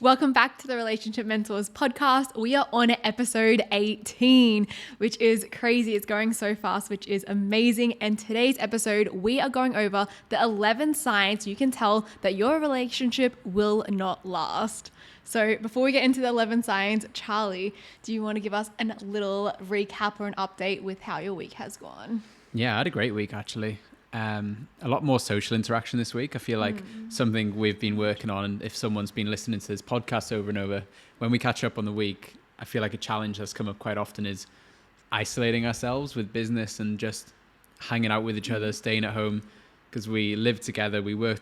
Welcome back to the Relationship Mentors podcast. We are on episode 18, which is crazy. It's going so fast, which is amazing. And today's episode, we are going over the 11 signs you can tell that your relationship will not last. So before we get into the 11 signs, Charlie, do you want to give us a little recap or an update with how your week has gone? Yeah, I had a great week actually. A lot more social interaction this week. I feel like something we've been working on, and if someone's been listening to this podcast over and over, when we catch up on the week, I feel like a challenge that's come up quite often is isolating ourselves with business and just hanging out with each other, staying at home, because we live together, we work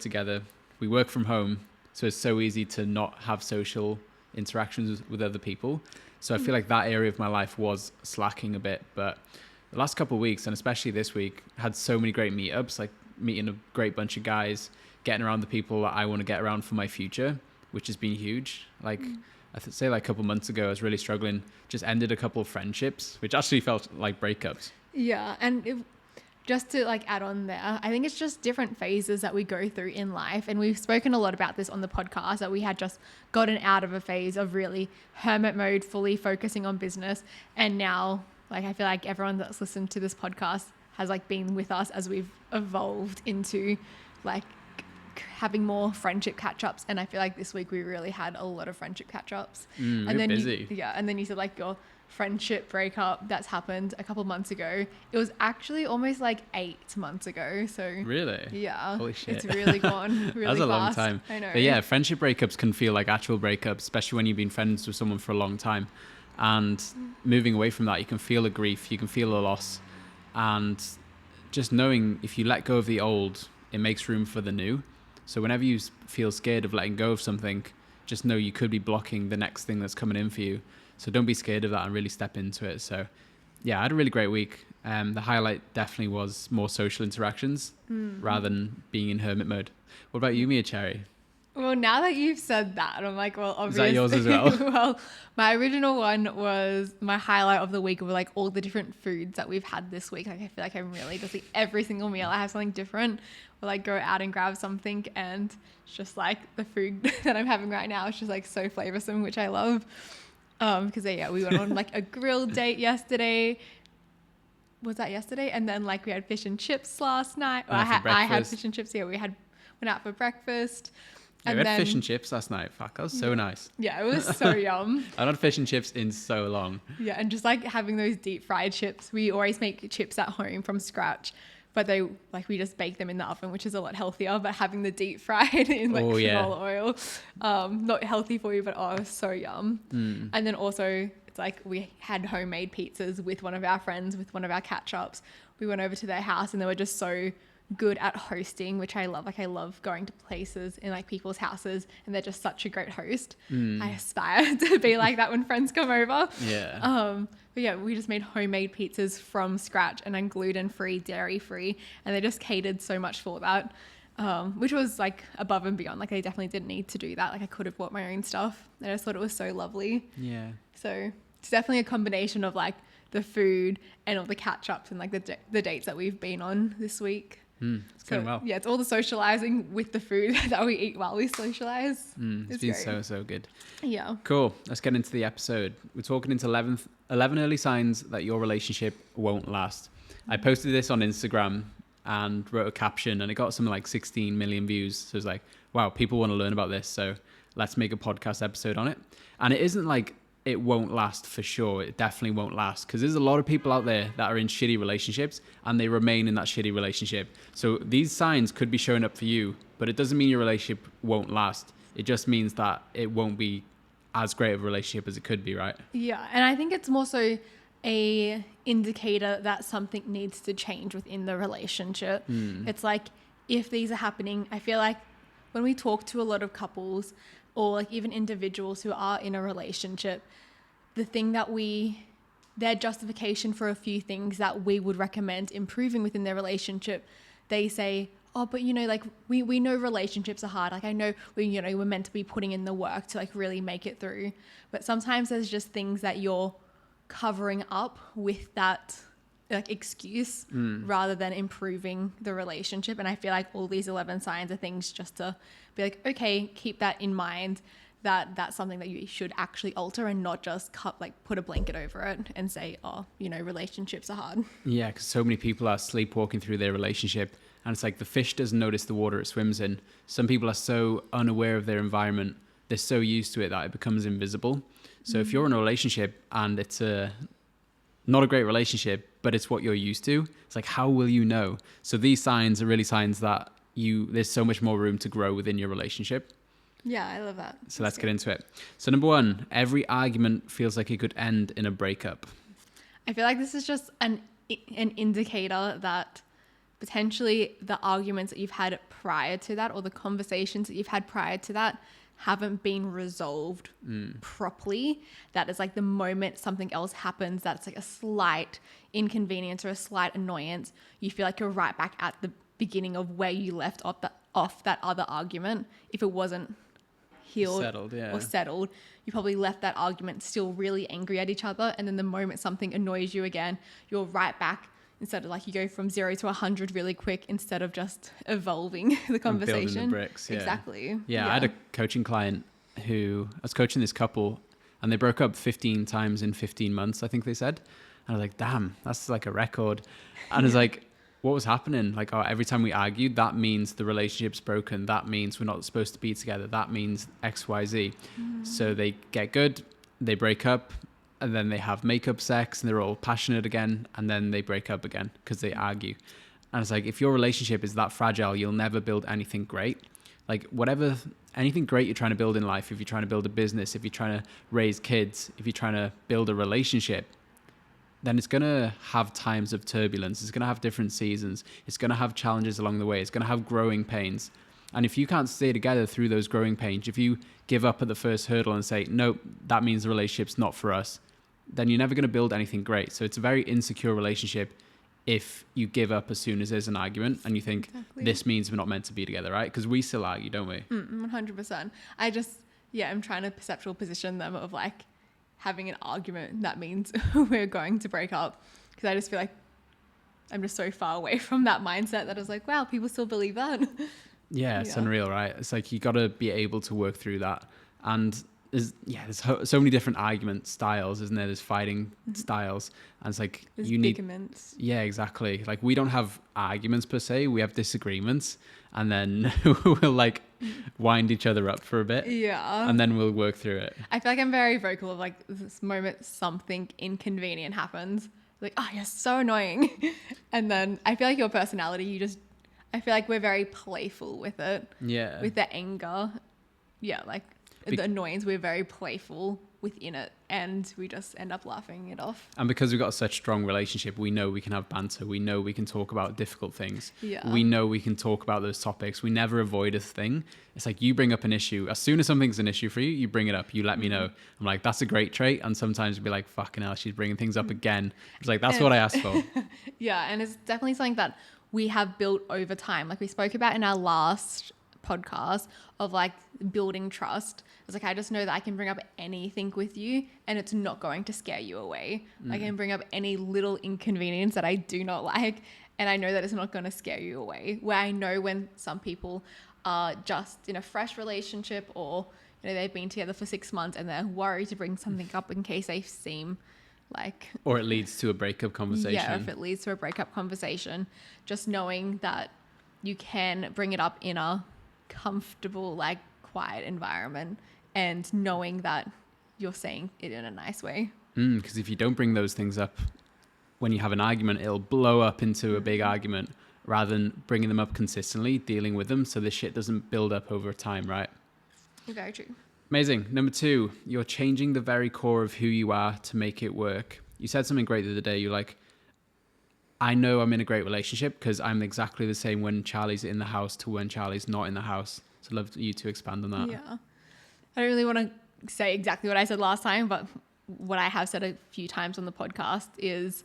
from home, so it's so easy to not have social interactions with other people. So I feel like that area of my life was slacking a bit, but the last couple of weeks, and especially this week, had so many great meetups, like meeting a great bunch of guys, getting around the people that I want to get around for my future, which has been huge. Like I'd say like a couple months ago, I was really struggling, just ended a couple of friendships, which actually felt like breakups. Yeah. And just to like add on there, I think it's just different phases that we go through in life. And we've spoken a lot about this on the podcast, that we had just gotten out of a phase of really hermit mode, fully focusing on business. And now, like, I feel like everyone that's listened to this podcast has like been with us as we've evolved into like having more friendship catch-ups. And I feel like this week we really had a lot of friendship catch-ups. And then busy. And then you said like your friendship breakup that's happened a couple months ago. It was actually almost like 8 months ago. So really? Yeah. Holy shit. It's really gone really That's a long time. I know. But yeah, friendship breakups can feel like actual breakups, especially when you've been friends with someone for a long time. And moving away from that, you can feel the grief, you can feel the loss, and just knowing if you let go of the old, it makes room for the new. So whenever you feel scared of letting go of something, just know you could be blocking the next thing that's coming in for you. So don't be scared of that and really step into it. So yeah, I had a really great week. The highlight definitely was more social interactions rather than being in hermit mode. What about you, Mia Cherry? Well, now that you've said that, I'm like, well, obviously. Is that yours as well? Well, my original one was my highlight of the week were like all the different foods that we've had this week. Like, I feel like I'm really just like every single meal I have something different. Or like go out and grab something, and it's just like the food that I'm having right now is just like so flavorsome, which I love. Because we went on like a grill date yesterday. Was that yesterday? And then like we had fish and chips last night. I had fish and chips. Yeah, went out for breakfast. Yeah, we had fish and chips last night. Fuck, that was so nice. Yeah, it was so yum. I had fish and chips in so long. Yeah, and just like having those deep fried chips. We always make chips at home from scratch, but we just bake them in the oven, which is a lot healthier. But having the deep fried in like canola oil, not healthy for you, but it was so yum. And then also it's like we had homemade pizzas with one of our friends, with one of our catch-ups. We went over to their house and they were just so good at hosting, which I love. Like I love going to places in like people's houses, and they're just such a great host. I aspire to be like that when friends come over. Yeah. But yeah, we just made homemade pizzas from scratch, and I'm gluten-free, dairy-free, and they just catered so much for that, which was like above and beyond. Like I definitely didn't need to do that. Like I could have bought my own stuff. I just thought it was so lovely. Yeah. So it's definitely a combination of like the food and all the catch-ups and like the dates that we've been on this week. It's going well. Yeah, it's all the socializing with the food that we eat while we socialize. It's been so good. Yeah. Cool. Let's get into the episode. We're talking into 11 early signs that your relationship won't last. I posted this on Instagram and wrote a caption, and it got something like 16 million views. So it's like, wow, people want to learn about this. So let's make a podcast episode on it. And it isn't like it won't last for sure. It definitely won't last, because there's a lot of people out there that are in shitty relationships and they remain in that shitty relationship. So these signs could be showing up for you, but it doesn't mean your relationship won't last. It just means that it won't be as great of a relationship as it could be, right? Yeah, and I think it's more so a indicator that something needs to change within the relationship. It's like if these are happening, I feel like when we talk to a lot of couples or like even individuals who are in a relationship, the thing that their justification for a few things that we would recommend improving within their relationship, they say, oh, but like we know relationships are hard. Like I know we're meant to be putting in the work to like really make it through. But sometimes there's just things that you're covering up with that like excuse rather than improving the relationship. And I feel like all these 11 signs are things just to be like, okay, keep that in mind, that that's something that you should actually alter and not just put a blanket over it and say, oh, relationships are hard. Yeah, because so many people are sleepwalking through their relationship, and it's like the fish doesn't notice the water it swims in. Some people are so unaware of their environment, they're so used to it that it becomes invisible. So if you're in a relationship and it's not a great relationship, but it's what you're used to, it's like, how will you know? So these signs are really signs that there's so much more room to grow within your relationship. Yeah, I love that. So let's get into it. So number 1, every argument feels like it could end in a breakup. I feel like this is just an indicator that potentially the arguments that you've had prior to that, or the conversations that you've had prior to that, haven't been resolved properly. That is like the moment something else happens that's like a slight inconvenience or a slight annoyance, you feel like you're right back at the beginning of where you left off that other argument. If it wasn't healed or settled, you probably left that argument still really angry at each other, and then the moment something annoys you again, you're right back. Instead of like, you go from 0 to 100 really quick instead of just evolving the conversation. And building the bricks, yeah. Exactly. Yeah, I had a coaching client who, I was coaching this couple and they broke up 15 times in 15 months, I think they said. And I was like, damn, that's like a record. And it's like, what was happening? Like, every time we argued, that means the relationship's broken. That means we're not supposed to be together. That means X, Y, Z. So they get good, they break up, and then they have makeup sex and they're all passionate again, and then they break up again because they argue. And it's like, if your relationship is that fragile, you'll never build anything great. Like anything great you're trying to build in life, if you're trying to build a business, if you're trying to raise kids, if you're trying to build a relationship, then it's going to have times of turbulence. It's going to have different seasons. It's going to have challenges along the way. It's going to have growing pains. And if you can't stay together through those growing pains, if you give up at the first hurdle and say, nope, that means the relationship's not for us, then you're never going to build anything great. So it's a very insecure relationship if you give up as soon as there's an argument and you think, this means we're not meant to be together, right? Because we still argue, don't we? 100%. I'm trying to perceptual position them of like having an argument that means we're going to break up. Because I just feel like I'm just so far away from that mindset that I was like, wow, people still believe that. Yeah, it's unreal, right? It's like, you got to be able to work through that. And there's so many different argument styles, isn't there? There's fighting styles, and it's like, there's bigments. Yeah, exactly. Like, we don't have arguments per se, we have disagreements, and then we'll like wind each other up for a bit, and then we'll work through it. I feel like I'm very vocal of like, this moment something inconvenient happens, like, oh, you're so annoying. And then I feel like your personality, I feel like we're very playful with it, with the anger, like the annoyance, we're very playful within it, and we just end up laughing it off. And because we've got such a strong relationship, we know we can have banter. We know we can talk about difficult things. Yeah. We know we can talk about those topics. We never avoid a thing. It's like, you bring up an issue. As soon as something's an issue for you, you bring it up. You let me know. I'm like, that's a great trait. And sometimes you'll be like, fucking hell, she's bringing things up again. It's like, that's what I asked for. Yeah, and it's definitely something that we have built over time. Like we spoke about in our last podcast of like building trust. It's like, I just know that I can bring up anything with you and it's not going to scare you away. I can bring up any little inconvenience that I do not like, and I know that it's not going to scare you away. Where I know when some people are just in a fresh relationship, or they've been together for 6 months and they're worried to bring something up in case they seem like, or it leads to a breakup conversation. Yeah, if it leads to a breakup conversation, just knowing that you can bring it up in a comfortable, like quiet environment, and knowing that you're saying it in a nice way. Because if you don't bring those things up when you have an argument, it'll blow up into a big argument, rather than bringing them up consistently, dealing with them so this shit doesn't build up over time, right? Very true. Amazing. Number 2, you're changing the very core of who you are to make it work. You said something great the other day. You're like, I know I'm in a great relationship because I'm exactly the same when Charlie's in the house to when Charlie's not in the house. So I'd love you to expand on that. Yeah. I don't really want to say exactly what I said last time, but what I have said a few times on the podcast is,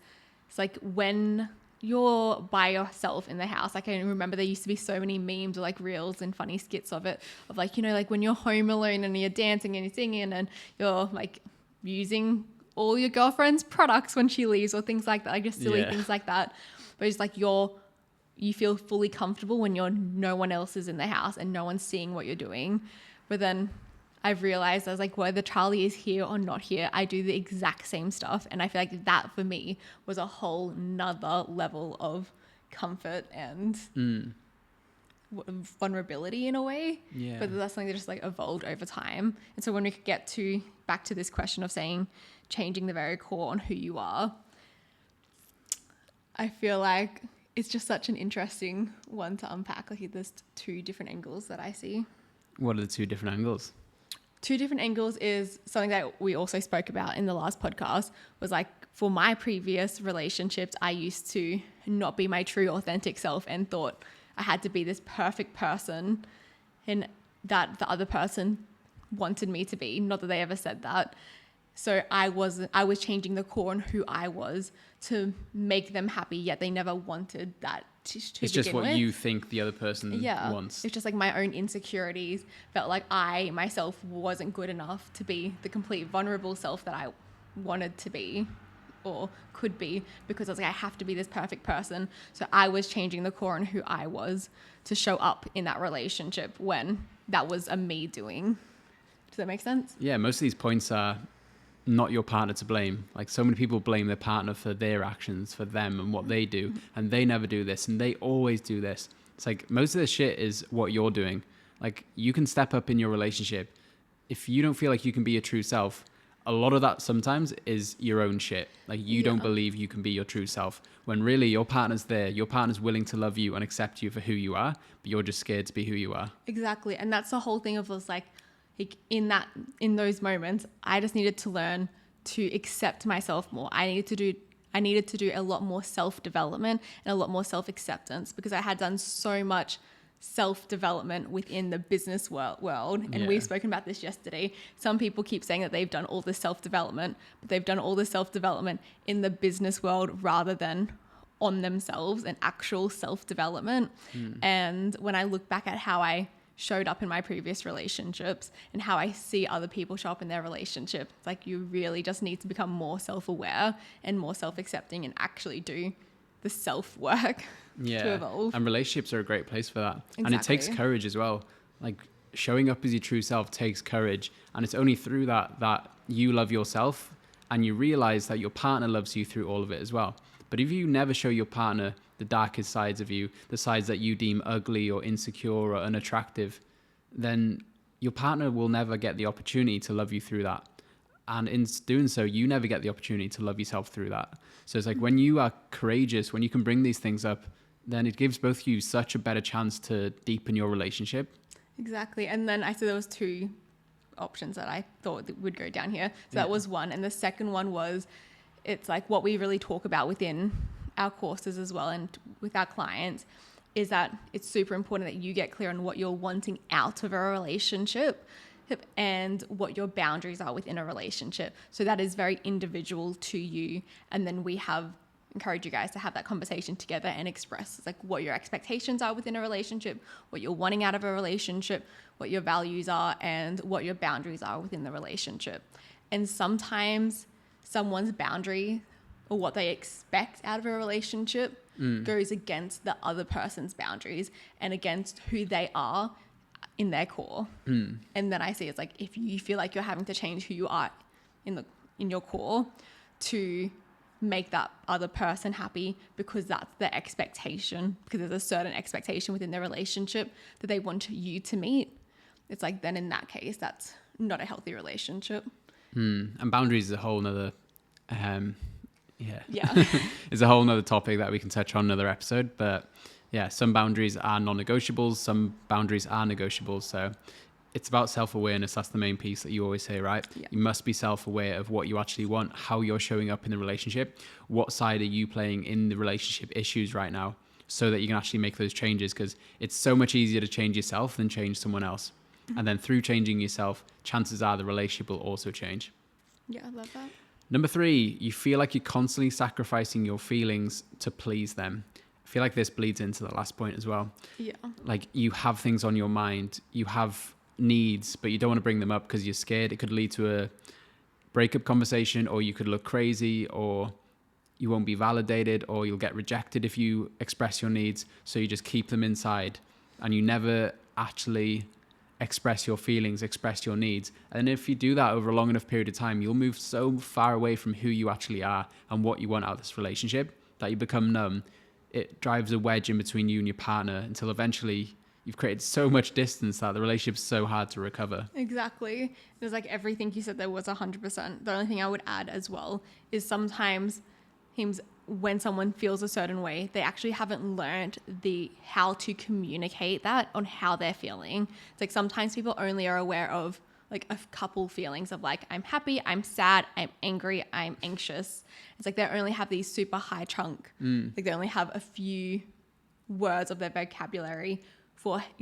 it's like when you're by yourself in the house, like I remember there used to be so many memes or like reels and funny skits of it, of like, like when you're home alone and you're dancing and you're singing and you're like using all your girlfriend's products when she leaves, or things like that, like just silly things like that. But it's like you feel fully comfortable when no one else is in the house and no one's seeing what you're doing. But then I've realized I was like, whether Charlie is here or not here, I do the exact same stuff. And I feel like that for me was a whole nother level of comfort and vulnerability in a way. Yeah. But that's something that just like evolved over time. And so when we get to back to this question of saying changing the very core on who you are, I feel like it's just such an interesting one to unpack. Like there's two different angles that I see. What are the two different angles? Two different angles is something that we also spoke about in the last podcast, was like for my previous relationships, I used to not be my true authentic self and thought I had to be this perfect person and that the other person wanted me to be. Not that they ever said that. So I was changing the core on who I was to make them happy, yet they never wanted that to It's just what you think the other person wants. It's just like my own insecurities. Felt like I myself wasn't good enough to be the complete vulnerable self that I wanted to be or could be, because I was like, I have to be this perfect person. So I was changing the core on who I was to show up in that relationship when that was a me doing. Does that make sense? Yeah, most of these points are not your partner to blame. Like so many people blame their partner for their actions, for them and what they do, and they never do this and they always do this. It's like most of the shit is what you're doing. Like you can step up in your relationship. If you don't feel like you can be your true self, a lot of that sometimes is your own shit. Like you don't believe you can be your true self when really your partner's there. Your partner's willing to love you and accept you for who you are, but you're just scared to be who you are. Exactly. And that's the whole thing of us like in those moments, I just needed to learn to accept myself more. I needed to do a lot more self-development and a lot more self-acceptance, because I had done so much self-development within the business world. And we've spoken about this yesterday. Some people keep saying that they've done all this self-development, but they've done all this self-development in the business world rather than on themselves and actual self-development. And when I look back at how I showed up in my previous relationships and how I see other people show up in their relationship, it's like you really just need to become more self-aware and more self-accepting and actually do the self-work to evolve. And relationships are a great place for that. Exactly. And it takes courage as well. Like showing up as your true self takes courage, and it's only through that you love yourself and you realize that your partner loves you through all of it as well. But if you never show your partner the darkest sides of you, the sides that you deem ugly or insecure or unattractive, then your partner will never get the opportunity to love you through that. And in doing so, you never get the opportunity to love yourself through that. So it's like when you are courageous, when you can bring these things up, then it gives both of you such a better chance to deepen your relationship. Exactly. And then I said there was two options that I thought that would go down here. So that was one. And the second one was, it's like what we really talk about within our courses as well and with our clients, is that it's super important that you get clear on what you're wanting out of a relationship and what your boundaries are within a relationship. So that is very individual to you. And then we encourage you guys to have that conversation together and express like what your expectations are within a relationship, what you're wanting out of a relationship, what your values are, and what your boundaries are within the relationship. And sometimes someone's boundary or what they expect out of a relationship goes against the other person's boundaries and against who they are in their core. And then I see it's like, if you feel like you're having to change who you are in your core to make that other person happy because that's their expectation, because there's a certain expectation within their relationship that they want you to meet, it's like, then in that case, that's not a healthy relationship. And boundaries is a whole nother it's a whole nother topic that we can touch on another episode. But yeah, some boundaries are non-negotiables, some boundaries are negotiables. So it's about self-awareness. That's the main piece that you always say, right? You must be self-aware of what you actually want, how you're showing up in the relationship, what side are you playing in the relationship issues right now, so that you can actually make those changes, because it's so much easier to change yourself than change someone else. And then through changing yourself, chances are the relationship will also change. Yeah, I love that. Number 3, you feel like you're constantly sacrificing your feelings to please them. I feel like this bleeds into the last point as well. Yeah. Like you have things on your mind, you have needs, but you don't want to bring them up because you're scared. It could lead to a breakup conversation, or you could look crazy, or you won't be validated, or you'll get rejected if you express your needs. So you just keep them inside and you never actually express your feelings, express your needs. And if you do that over a long enough period of time, you'll move so far away from who you actually are and what you want out of this relationship that you become numb. It drives a wedge in between you and your partner until eventually you've created so much distance that the relationship's so hard to recover. Exactly. It was like everything you said there was 100%. The only thing I would add as well is sometimes when someone feels a certain way, they actually haven't learned how to communicate that on how they're feeling. It's like sometimes people only are aware of like a couple feelings of like, I'm happy, I'm sad, I'm angry, I'm anxious. It's like they only have these super high chunk. Like they only have a few words of their vocabulary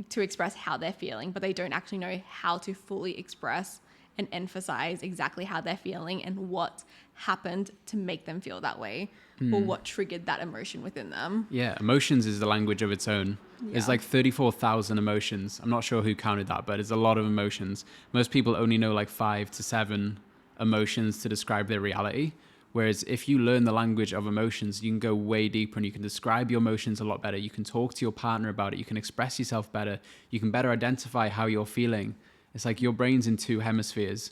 to express how they're feeling, but they don't actually know how to fully express and emphasize exactly how they're feeling and what happened to make them feel that way or what triggered that emotion within them. Yeah, emotions is the language of its own. Yeah. There's like 34,000 emotions. I'm not sure who counted that, but it's a lot of emotions. Most people only know like 5 to 7 emotions to describe their reality. Whereas if you learn the language of emotions, you can go way deeper and you can describe your emotions a lot better. You can talk to your partner about it. You can express yourself better. You can better identify how you're feeling. It's like your brain's in 2 hemispheres,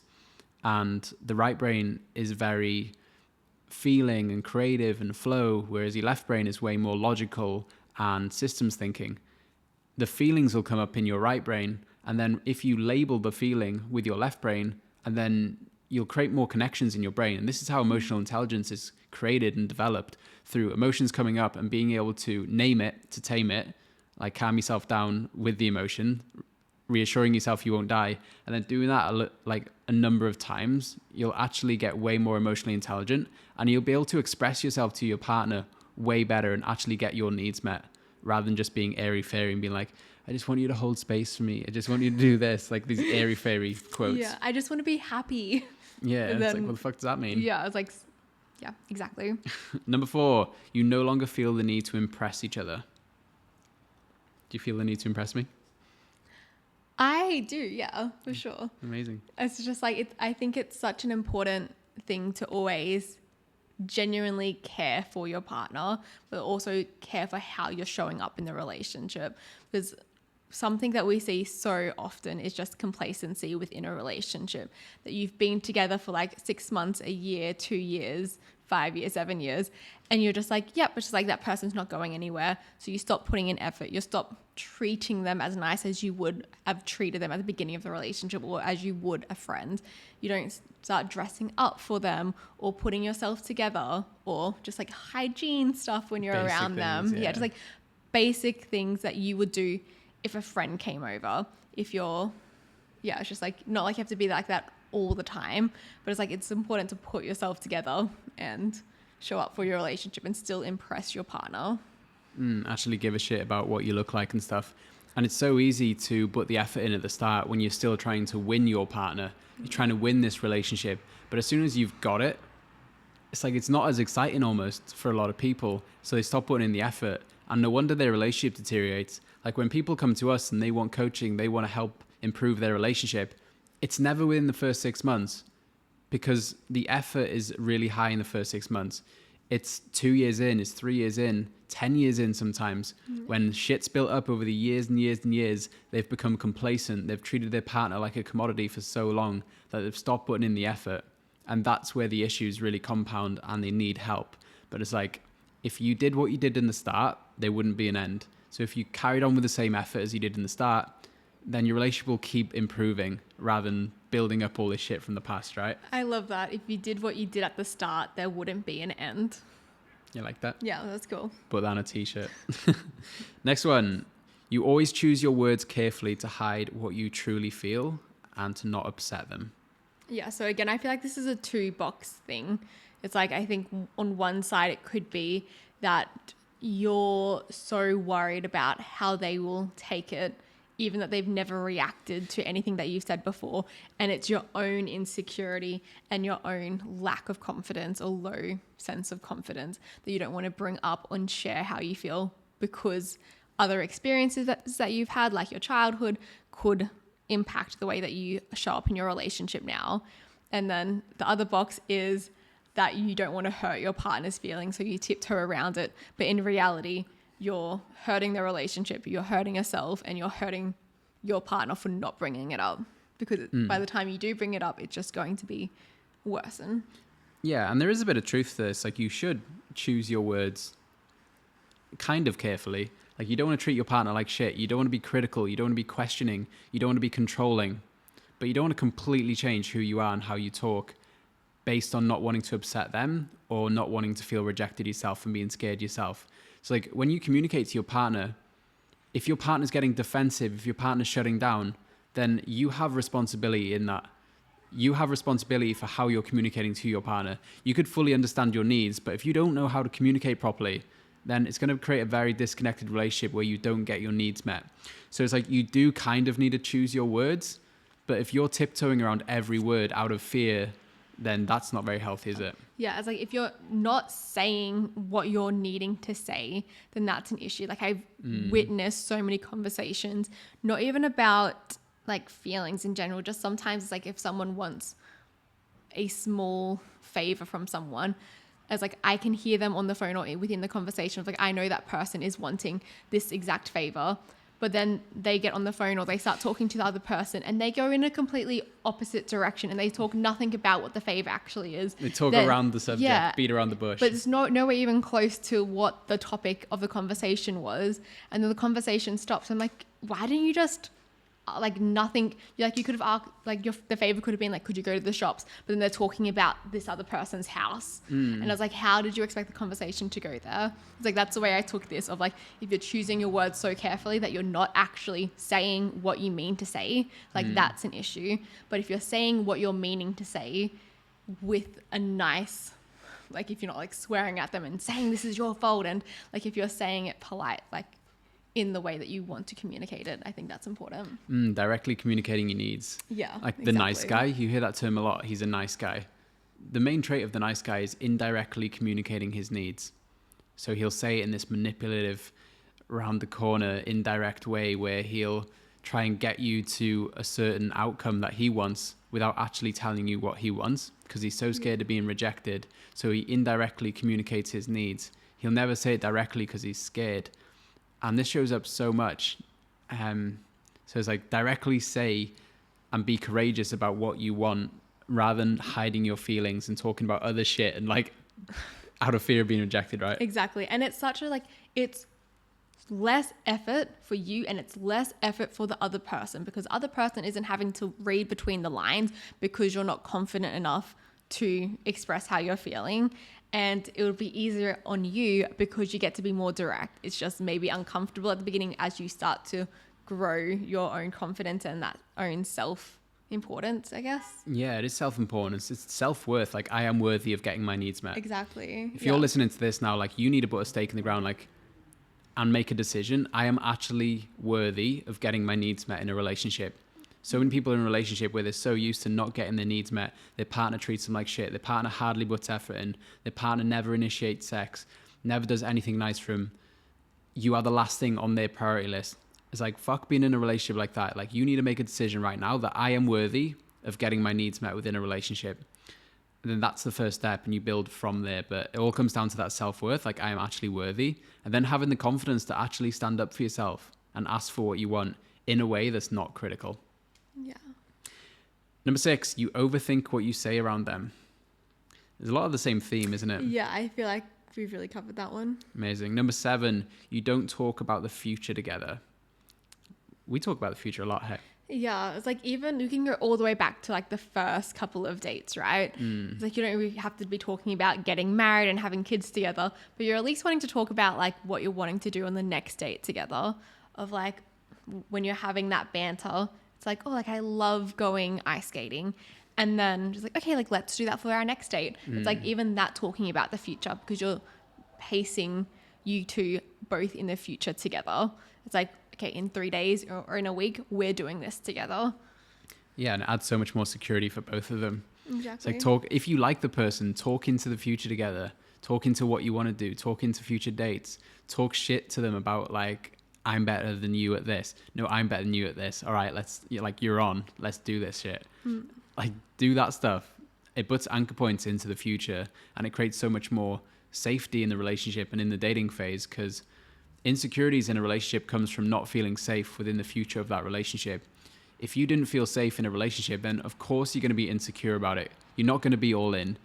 and the right brain is very feeling and creative and flow, whereas your left brain is way more logical and systems thinking. The feelings will come up in your right brain, and then if you label the feeling with your left brain, and then you'll create more connections in your brain. And this is how emotional intelligence is created and developed, through emotions coming up and being able to name it, to tame it, like calm yourself down with the emotion, reassuring yourself you won't die, and then doing that like a number of times, you'll actually get way more emotionally intelligent, and you'll be able to express yourself to your partner way better and actually get your needs met, rather than just being airy fairy and being like, I just want you to hold space for me, I just want you to do this, like these airy fairy quotes. Yeah, I just want to be happy. Yeah, it's like, what the fuck does that mean? Yeah, it's like, yeah, exactly. Number 4, you no longer feel the need to impress each other. Do you feel the need to impress me? I do, yeah, for sure. Amazing. It's just like, I think it's such an important thing to always genuinely care for your partner, but also care for how you're showing up in the relationship. Because something that we see so often is just complacency within a relationship, that you've been together for like 6 months, a year, 2 years, 5 years, 7 years, and you're just like, yep, it's just like that person's not going anywhere. So you stop putting in effort. You stop treating them as nice as you would have treated them at the beginning of the relationship, or as you would a friend. You don't start dressing up for them or putting yourself together, or just like hygiene stuff when you're Basic around things, them. Yeah, just like basic things that you would do if a friend came over. If you're, yeah, it's just like, not like you have to be like that all the time, but it's like, it's important to put yourself together and show up for your relationship and still impress your partner. Actually give a shit about what you look like and stuff. And it's so easy to put the effort in at the start when you're still trying to win your partner. You're trying to win this relationship. But as soon as you've got it, it's like, it's not as exciting almost for a lot of people. So they stop putting in the effort, and no wonder their relationship deteriorates. Like when people come to us and they want coaching, they want to help improve their relationship, it's never within the first 6 months, because the effort is really high in the first 6 months. It's 2 years in, it's 3 years in, 10 years in sometimes. When shit's built up over the years and years and years, they've become complacent. They've treated their partner like a commodity for so long that they've stopped putting in the effort. And that's where the issues really compound and they need help. But it's like, if you did what you did in the start, there wouldn't be an end. So if you carried on with the same effort as you did in the start, then your relationship will keep improving rather than building up all this shit from the past, right? I love that. If you did what you did at the start, there wouldn't be an end. You like that? Yeah, that's cool. Put that on a t-shirt. Next one. You always choose your words carefully to hide what you truly feel and to not upset them. Yeah, so again, I feel like this is a 2-box thing. It's like, I think on one side it could be that you're so worried about how they will take it, even that they've never reacted to anything that you've said before. And it's your own insecurity and your own lack of confidence or low sense of confidence that you don't want to bring up and share how you feel, because other experiences that you've had, like your childhood, could impact the way that you show up in your relationship now. And then the other box is that you don't want to hurt your partner's feelings, so you tiptoe around it. But in reality, you're hurting the relationship, you're hurting yourself, and you're hurting your partner for not bringing it up, because by the time you do bring it up, it's just going to be worsen. Yeah, and there is a bit of truth to this. Like, you should choose your words kind of carefully. Like, you don't want to treat your partner like shit. You don't want to be critical. You don't want to be questioning. You don't want to be controlling. But you don't want to completely change who you are and how you talk based on not wanting to upset them or not wanting to feel rejected yourself and being scared yourself. So, like, when you communicate to your partner, if your partner's getting defensive, if your partner's shutting down, then you have responsibility in that. You have responsibility for how you're communicating to your partner. You could fully understand your needs, but if you don't know how to communicate properly, then it's going to create a very disconnected relationship where you don't get your needs met. So it's like, you do kind of need to choose your words, but if you're tiptoeing around every word out of fear, then that's not very healthy, is it? Yeah, it's like, if you're not saying what you're needing to say, then that's an issue. Like, I've witnessed so many conversations, not even about like feelings in general, just sometimes it's like, if someone wants a small favor from someone, as like, I can hear them on the phone or within the conversation of like, I know that person is wanting this exact favor, but then they get on the phone or they start talking to the other person and they go in a completely opposite direction and they talk nothing about what the favor actually is. They talk around the subject, beat around the bush. But it's nowhere even close to what the topic of the conversation was. And then the conversation stops. I'm like, why didn't you just like nothing? Like, you could have asked, like, the favor could have been like, could you go to the shops? But then they're talking about this other person's house. And I was like, how did you expect the conversation to go there? It's like, that's the way I took this, of like, if you're choosing your words so carefully that you're not actually saying what you mean to say, like that's an issue. But if you're saying what you're meaning to say with a nice, like, if you're not like swearing at them and saying this is your fault, and like, if you're saying it polite, like in the way that you want to communicate it, I think that's important. Directly communicating your needs. Yeah, like the nice guy, you hear that term a lot. He's a nice guy. The main trait of the nice guy is indirectly communicating his needs. So he'll say it in this manipulative, round the corner, indirect way where he'll try and get you to a certain outcome that he wants without actually telling you what he wants, because he's so scared of being rejected. So he indirectly communicates his needs. He'll never say it directly because he's scared. And this shows up so much. So it's like, directly say and be courageous about what you want, rather than hiding your feelings and talking about other shit and like out of fear of being rejected, right? Exactly. And it's such a like, it's less effort for you and it's less effort for the other person, because the other person isn't having to read between the lines because you're not confident enough to express how you're feeling. And it would be easier on you because you get to be more direct. It's just maybe uncomfortable at the beginning as you start to grow your own confidence and that own self-importance, I guess. Yeah, it is self-importance. It's self-worth. Like, I am worthy of getting my needs met. Exactly. If you're listening to this now, like, you need to put a stake in the ground, like, and make a decision. I am actually worthy of getting my needs met in a relationship. So when people are in a relationship where they're so used to not getting their needs met, their partner treats them like shit, their partner hardly puts effort in, their partner never initiates sex, never does anything nice for them, you are the last thing on their priority list. It's like, fuck being in a relationship like that. Like, you need to make a decision right now that I am worthy of getting my needs met within a relationship. And then that's the first step, and you build from there. But it all comes down to that self-worth, like, I am actually worthy. And then having the confidence to actually stand up for yourself and ask for what you want in a way that's not critical. Yeah. Number 6, you overthink what you say around them. There's a lot of the same theme, isn't it? Yeah, I feel like we've really covered that one. Amazing. Number 7, you don't talk about the future together. We talk about the future a lot, hey? Yeah, it's like, even you can go all the way back to like the first couple of dates, right? It's like, you don't really have to be talking about getting married and having kids together, but you're at least wanting to talk about like what you're wanting to do on the next date together. Of like, when you're having that banter, it's like, oh, like, I love going ice skating. And then just like, okay, like, let's do that for our next date. It's like, even that, talking about the future, because you're pacing you two both in the future together. It's like, okay, in 3 days or in a week, we're doing this together. Yeah, and it adds so much more security for both of them. Exactly. It's like, if you like the person, talk into the future together, talk into what you want to do, talk into future dates, talk shit to them about like, I'm better than you at this. No, I'm better than you at this. All right, you're on. Let's do this shit. Like, do that stuff. It puts anchor points into the future, and it creates so much more safety in the relationship and in the dating phase, because insecurities in a relationship comes from not feeling safe within the future of that relationship. If you didn't feel safe in a relationship, then of course you're going to be insecure about it. You're not going to be all in.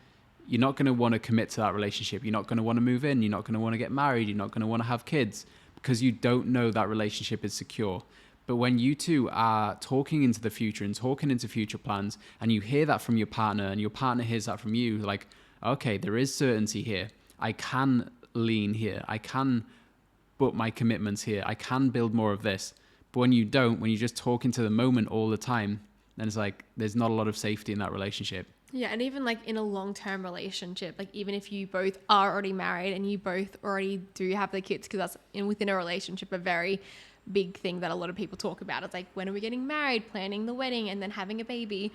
You're not going to want to commit to that relationship. You're not going to want to move in. You're not going to want to get married. You're not going to want to have kids because you don't know that relationship is secure. But when you two are talking into the future and talking into future plans, and you hear that from your partner and your partner hears that from you, like, okay, there is certainty here. I can lean here. I can put my commitments here. I can build more of this. But when you don't, when you just talk into the moment all the time, then it's like there's not a lot of safety in that relationship. Yeah, and even like in a long-term relationship, like even if you both are already married and you both already do have the kids, because that's within a relationship a very big thing that a lot of people talk about. It's like, when are we getting married, planning the wedding, and then having a baby.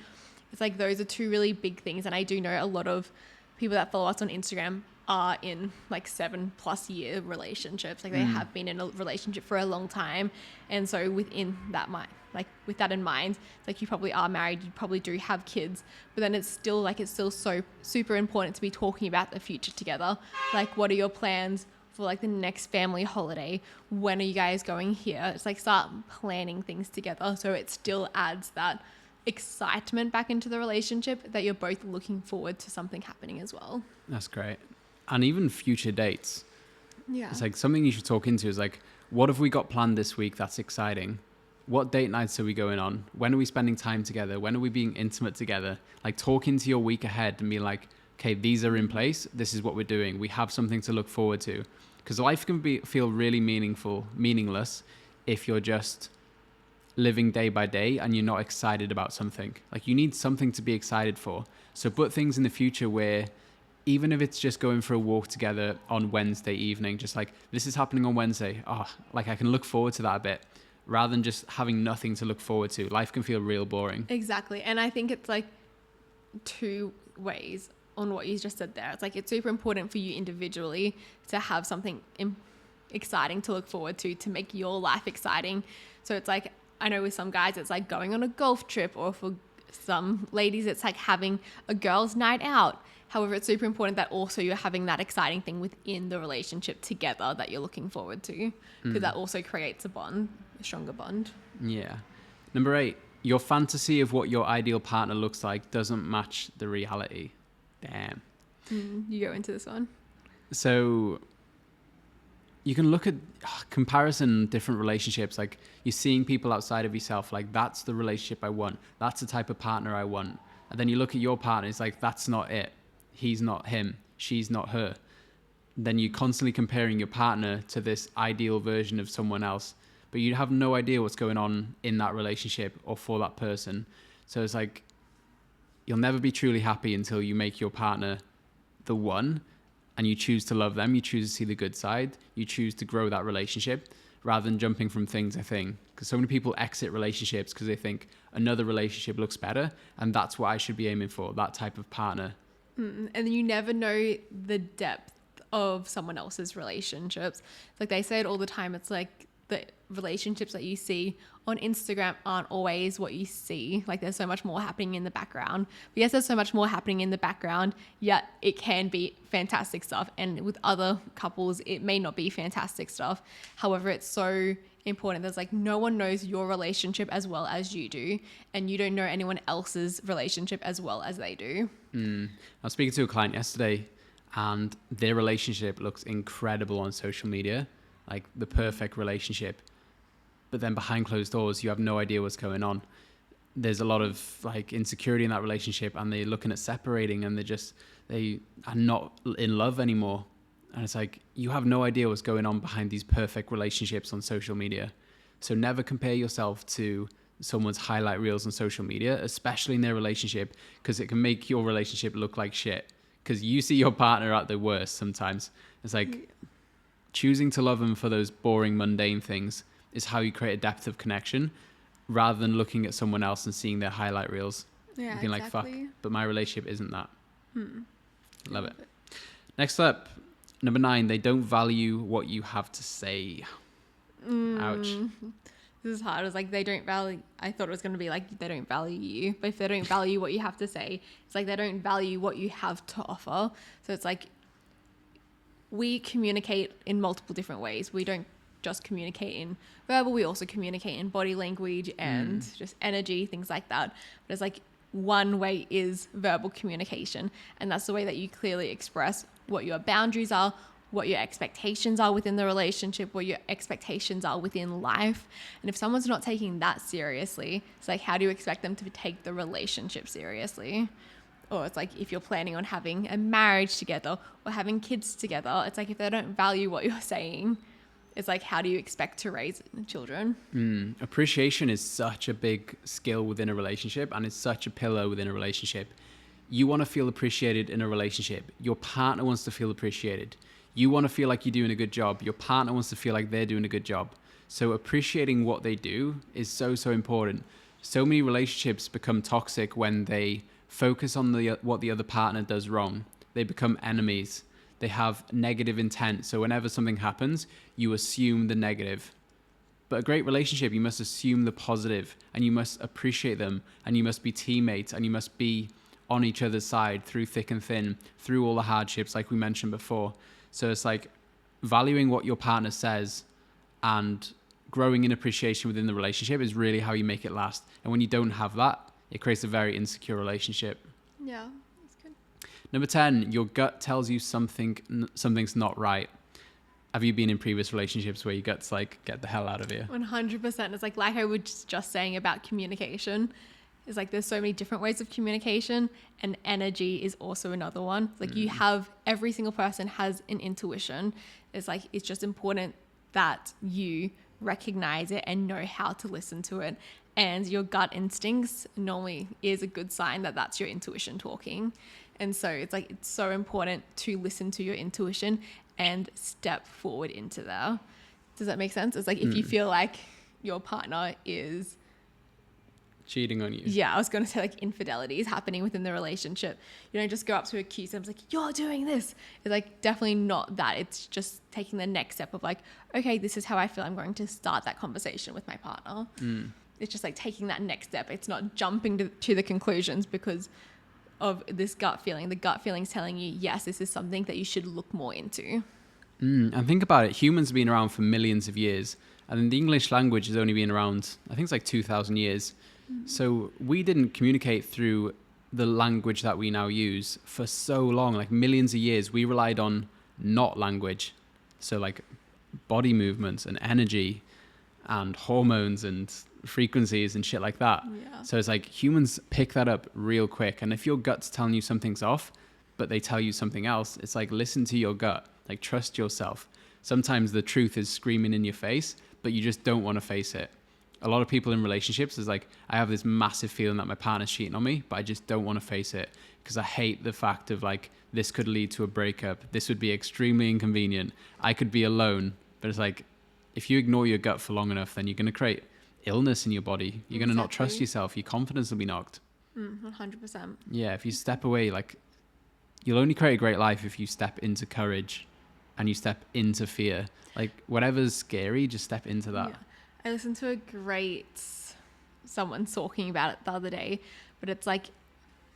It's like those are two really big things. And I do know a lot of people that follow us on Instagram are in like 7+ year relationships. Like they have been in a relationship for a long time. And so within that mind, like with that in mind, it's like you probably are married, you probably do have kids, but then it's still so super important to be talking about the future together. Like, what are your plans for like the next family holiday? When are you guys going here? It's like start planning things together, so it still adds that excitement back into the relationship, that you're both looking forward to something happening as well. That's great. And even future dates. Yeah. It's like something you should talk into is like, what have we got planned this week that's exciting? What date nights are we going on? When are we spending time together? When are we being intimate together? Like, talk into your week ahead and be like, okay, these are in place. This is what we're doing. We have something to look forward to. Because life can feel really meaningless if you're just living day by day and you're not excited about something. Like, you need something to be excited for. So put things in the future where, even if it's just going for a walk together on Wednesday evening, just like, this is happening on Wednesday. Oh, like I can look forward to that a bit, rather than just having nothing to look forward to. Life can feel real boring. Exactly. And I think it's like two ways on what you just said there. It's like, it's super important for you individually to have something exciting to look forward to make your life exciting. So it's like, I know with some guys, it's like going on a golf trip, or for some ladies, it's like having a girls' night out. However, it's super important that also you're having that exciting thing within the relationship together that you're looking forward to, because that also creates a stronger bond. Yeah. Number 8, your fantasy of what your ideal partner looks like doesn't match the reality. Damn. You go into this one. So you can look at comparison, different relationships. Like, you're seeing people outside of yourself. Like, that's the relationship I want. That's the type of partner I want. And then you look at your partner. It's like, that's not it. He's not him. She's not her. Then you're constantly comparing your partner to this ideal version of someone else, but you have no idea what's going on in that relationship or for that person. So it's like, you'll never be truly happy until you make your partner the one, and you choose to love them. You choose to see the good side. You choose to grow that relationship rather than jumping from thing to thing. Because so many people exit relationships because they think another relationship looks better, and that's what I should be aiming for, that type of partner. And you never know the depth of someone else's relationships. Like they say it all the time. It's like the relationships that you see on Instagram aren't always what you see. Like, there's so much more happening in the background. But yes, there's so much more happening in the background, yet it can be fantastic stuff. And with other couples, it may not be fantastic stuff. However, it's so important. There's like, no one knows your relationship as well as you do, and you don't know anyone else's relationship as well as they do. I was speaking to a client yesterday, and their relationship looks incredible on social media, like the perfect relationship. But then behind closed doors, you have no idea what's going on. There's a lot of like insecurity in that relationship, and they're looking at separating, and they are not in love anymore. And it's like, you have no idea what's going on behind these perfect relationships on social media. So never compare yourself to someone's highlight reels on social media, especially in their relationship, because it can make your relationship look like shit. Because you see your partner at the worst sometimes. It's like, choosing to love them for those boring, mundane things is how you create a depth of connection, rather than looking at someone else and seeing their highlight reels. Yeah, being exactly. like, fuck, but my relationship isn't that. Love it. Next up, number 9, they don't value what you have to say. Ouch. This is hard. It was like, they don't value, I thought it was going to be like, they don't value you. But if they don't value what you have to say, it's like they don't value what you have to offer. So it's like, we communicate in multiple different ways. We don't just communicate in verbal, we also communicate in body language and just energy, things like that. But it's like one way is verbal communication, and that's the way that you clearly express what your boundaries are, what your expectations are within the relationship, what your expectations are within life. And if someone's not taking that seriously, it's like, how do you expect them to take the relationship seriously? Or it's like, if you're planning on having a marriage together or having kids together, it's like, if they don't value what you're saying, it's like, how do you expect to raise children? Appreciation is such a big skill within a relationship, and it's such a pillar within a relationship. You want to feel appreciated in a relationship. Your partner wants to feel appreciated. You want to feel like you're doing a good job. Your partner wants to feel like they're doing a good job. So appreciating what they do is so, so important. So many relationships become toxic when they focus on what the other partner does wrong. They become enemies. They have negative intent. So whenever something happens, you assume the negative. But a great relationship, you must assume the positive, and you must appreciate them, and you must be teammates, and you must be on each other's side through thick and thin, through all the hardships like we mentioned before. So it's like valuing what your partner says and growing in appreciation within the relationship is really how you make it last. And when you don't have that, it creates a very insecure relationship. Yeah, that's good. Number 10, your gut tells you something's not right. Have you been in previous relationships where your gut's like, get the hell out of here? 100%. It's like I was just saying about communication. It's like, there's so many different ways of communication, and energy is also another one. It's like, you have, every single person has an intuition. It's like, it's just important that you recognize it and know how to listen to it. And your gut instincts normally is a good sign that that's your intuition talking. And so it's like, it's so important to listen to your intuition and step forward into there. Does that make sense? It's like, if you feel like your partner is cheating on you. Yeah, I was going to say like infidelity is happening within the relationship. You don't just go up to accuse them, it's like, you're doing this. It's like, definitely not that. It's just taking the next step of like, okay, this is how I feel. I'm going to start that conversation with my partner. It's just like taking that next step. It's not jumping to the conclusions because of this gut feeling. The gut feeling's telling you, yes, this is something that you should look more into. And think about it. Humans have been around for millions of years. And the English language has only been around, I think it's like 2,000 years. So we didn't communicate through the language that we now use for so long, like millions of years. We relied on not language. So like body movements and energy and hormones and frequencies and shit like that. Yeah. So it's like humans pick that up real quick. And if your gut's telling you something's off, but they tell you something else, it's like, listen to your gut, like trust yourself. Sometimes the truth is screaming in your face, but you just don't want to face it. A lot of people in relationships is like, I have this massive feeling that my partner's cheating on me, but I just don't want to face it because I hate the fact of like, this could lead to a breakup. This would be extremely inconvenient. I could be alone. But it's like, if you ignore your gut for long enough, then you're going to create illness in your body. You're going to not trust yourself. Your confidence will be knocked. 100%. Yeah, if you step away, like, you'll only create a great life if you step into courage and you step into fear. Like, whatever's scary, just step into that. Yeah. I listened to someone talking about it the other day, but it's like,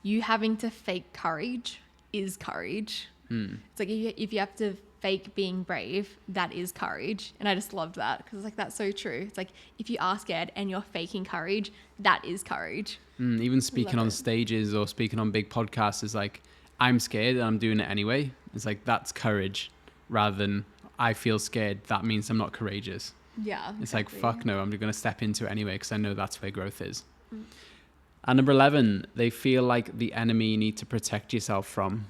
you having to fake courage is courage. It's like, if you have to fake being brave, that is courage. And I just loved that because it's like, that's so true. It's like, if you are scared and you're faking courage, that is courage. Even speaking on stages or speaking on big podcasts is like, I'm scared and I'm doing it anyway. It's like, that's courage rather than I feel scared. That means I'm not courageous. Yeah. It's like, fuck no, I'm going to step into it anyway because I know that's where growth is. And number 11, they feel like the enemy you need to protect yourself from.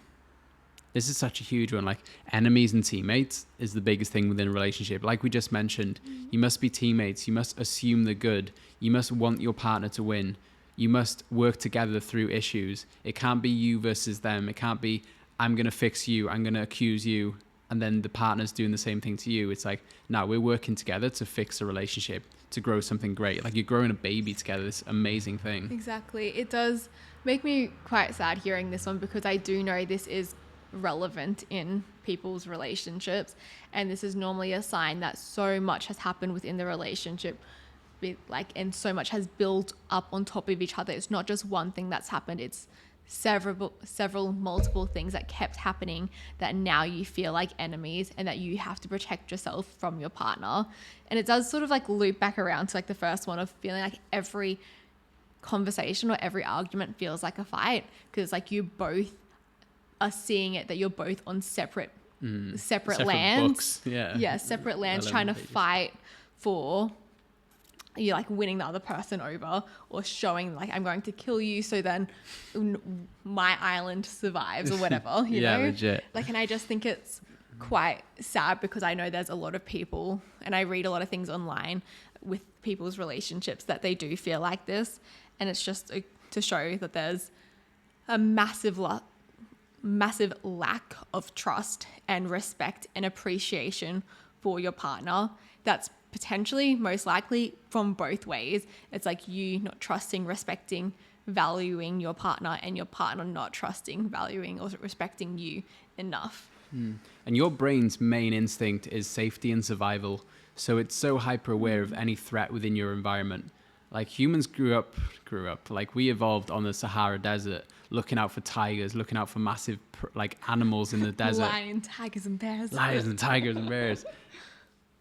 This is such a huge one. Like, enemies and teammates is the biggest thing within a relationship. Like we just mentioned, you must be teammates. You must assume the good. You must want your partner to win. You must work together through issues. It can't be you versus them. It can't be, I'm going to fix you, I'm going to accuse you, and then the partner's doing the same thing to you. It's like, no, we're working together to fix a relationship, to grow something great. Like, you're growing a baby together, this amazing thing. Exactly. It does make me quite sad hearing this one because I do know this is relevant in people's relationships, and this is normally a sign that so much has happened within the relationship, and so much has built up on top of each other. It's not just one thing that's happened, it's several multiple things that kept happening that now you feel like enemies and that you have to protect yourself from your partner. And it does sort of like loop back around to like the first one of feeling like every conversation or every argument feels like a fight, because like you both are seeing it that you're both on separate lands. Books. Separate lands, trying to fight for you, like winning the other person over, or showing like I'm going to kill you so then my island survives or whatever, you know? Legit. Like, and I just think it's quite sad, because I know there's a lot of people, and I read a lot of things online with people's relationships, that they do feel like this. And it's just to show that there's a massive lack of trust and respect and appreciation for your partner. That's potentially most likely from both ways. It's like you not trusting, respecting, valuing your partner, and your partner not trusting, valuing, or respecting you enough. And your brain's main instinct is safety and survival. So it's so hyper aware of any threat within your environment. Like humans grew up, like we evolved on the Sahara Desert, looking out for tigers, looking out for massive like animals in the desert. Lions, tigers and bears.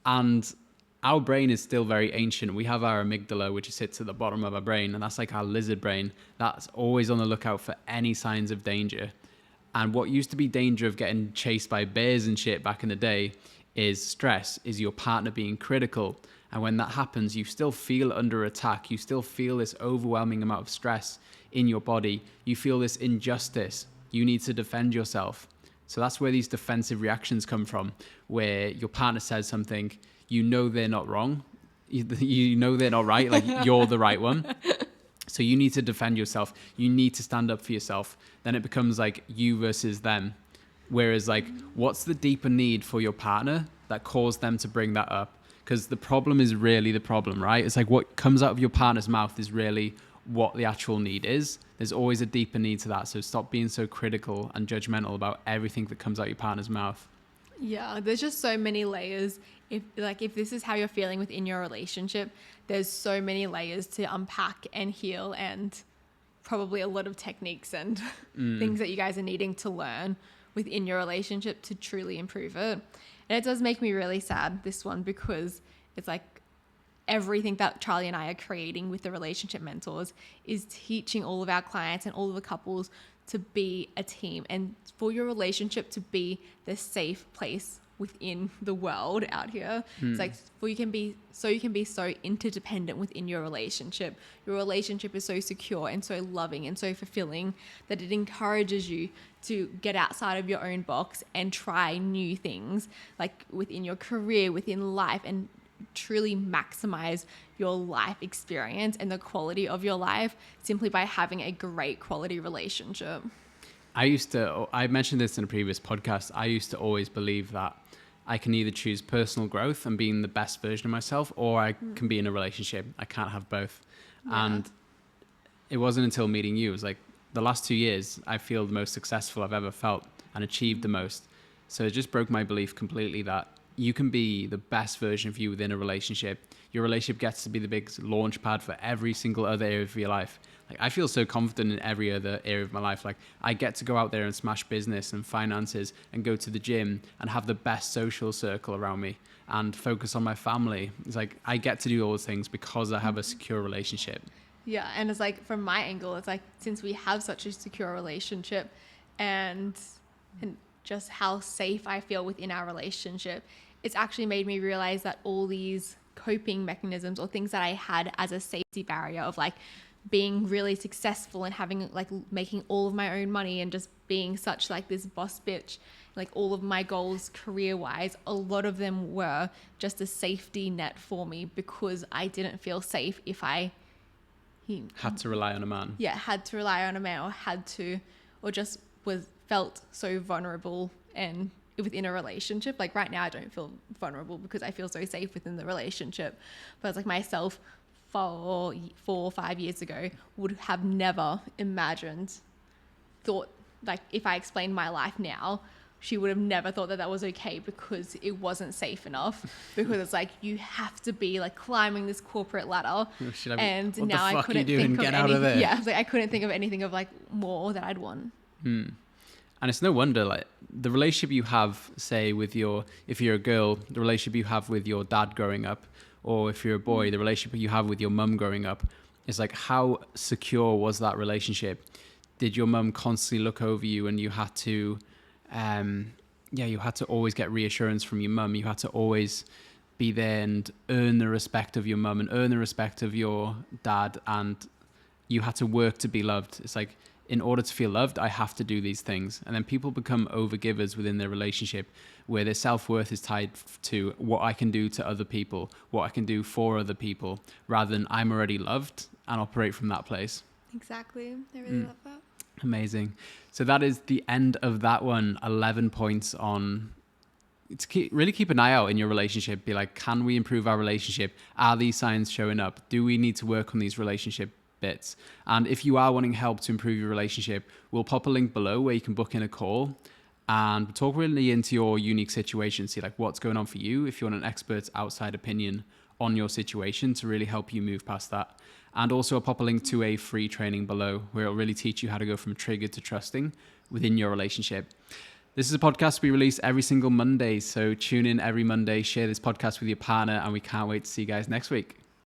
And our brain is still very ancient. We have our amygdala, which sits at the bottom of our brain, and that's like our lizard brain. That's always on the lookout for any signs of danger. And what used to be danger of getting chased by bears and shit back in the day is stress, is your partner being critical. And when that happens, you still feel under attack. You still feel this overwhelming amount of stress in your body. You feel this injustice. You need to defend yourself. So that's where these defensive reactions come from, where your partner says something, you know they're not wrong. You know they're not right, like you're the right one. So you need to defend yourself. You need to stand up for yourself. Then it becomes like you versus them. Whereas like, what's the deeper need for your partner that caused them to bring that up? Because the problem is really the problem, right? It's like what comes out of your partner's mouth is really what the actual need is. There's always a deeper need to that. So stop being so critical and judgmental about everything that comes out your partner's mouth. Yeah, there's just so many layers. If this is how you're feeling within your relationship, there's so many layers to unpack and heal, and probably a lot of techniques and things that you guys are needing to learn within your relationship to truly improve it. And it does make me really sad, this one, because it's like everything that Charlie and I are creating with the relationship mentors is teaching all of our clients and all of the couples to be a team, and for your relationship to be the safe place within the world out here. It's like you can be so interdependent within your relationship. Your relationship is so secure and so loving and so fulfilling that it encourages you to get outside of your own box and try new things, like within your career, within life, and truly maximize your life experience and the quality of your life simply by having a great quality relationship. I mentioned this in a previous podcast. I used to always believe that I can either choose personal growth and being the best version of myself, or I can be in a relationship. I can't have both. Yeah. And it wasn't until meeting you, it was like the last 2 years, I feel the most successful I've ever felt and achieved the most. So it just broke my belief completely that you can be the best version of you within a relationship. Your relationship gets to be the big launch pad for every single other area of your life. Like I feel so confident in every other area of my life. Like I get to go out there and smash business and finances and go to the gym and have the best social circle around me and focus on my family. It's like I get to do all those things because I have a secure relationship. Yeah, and it's like from my angle, it's like since we have such a secure relationship and just how safe I feel within our relationship, it's actually made me realize that all these coping mechanisms or things that I had as a safety barrier of like being really successful and having like making all of my own money and just being such like this boss bitch, like all of my goals career wise, a lot of them were just a safety net for me because I didn't feel safe if I had to rely on a man. Yeah, had to rely on a man or just felt so vulnerable and within a relationship. Like right now I don't feel vulnerable because I feel so safe within the relationship. But it's like myself 4 or 5 years ago would have never thought like if I explained my life now, she would have never thought that was okay because it wasn't safe enough. Because it's like, you have to be like climbing this corporate ladder. And what now the fuck I couldn't are you doing? think Get of out of there. Yeah, like I couldn't think of anything of like more that I'd want. And it's no wonder, like, the relationship you have, say, with if you're a girl, the relationship you have with your dad growing up, or if you're a boy, the relationship you have with your mum growing up, is like, how secure was that relationship? Did your mum constantly look over you, and you had to, you had to always get reassurance from your mum. You had to always be there and earn the respect of your mum and earn the respect of your dad, and you had to work to be loved. It's like, in order to feel loved, I have to do these things. And then people become overgivers within their relationship, where their self-worth is tied to what I can do to other people, what I can do for other people, rather than I'm already loved, and operate from that place. Exactly. I really love that. Amazing. So that is the end of that one. 11 points on... really keep an eye out in your relationship. Be like, can we improve our relationship? Are these signs showing up? Do we need to work on these relationship bits? And if you are wanting help to improve your relationship, we'll pop a link below where you can book in a call and talk really into your unique situation. See like what's going on for you, if you want an expert's outside opinion on your situation to really help you move past that. And also I'll pop a link to a free training below where it'll really teach you how to go from triggered to trusting within your relationship. This is a podcast we release every single Monday, so tune in every Monday, share this podcast with your partner, and we can't wait to see you guys next week.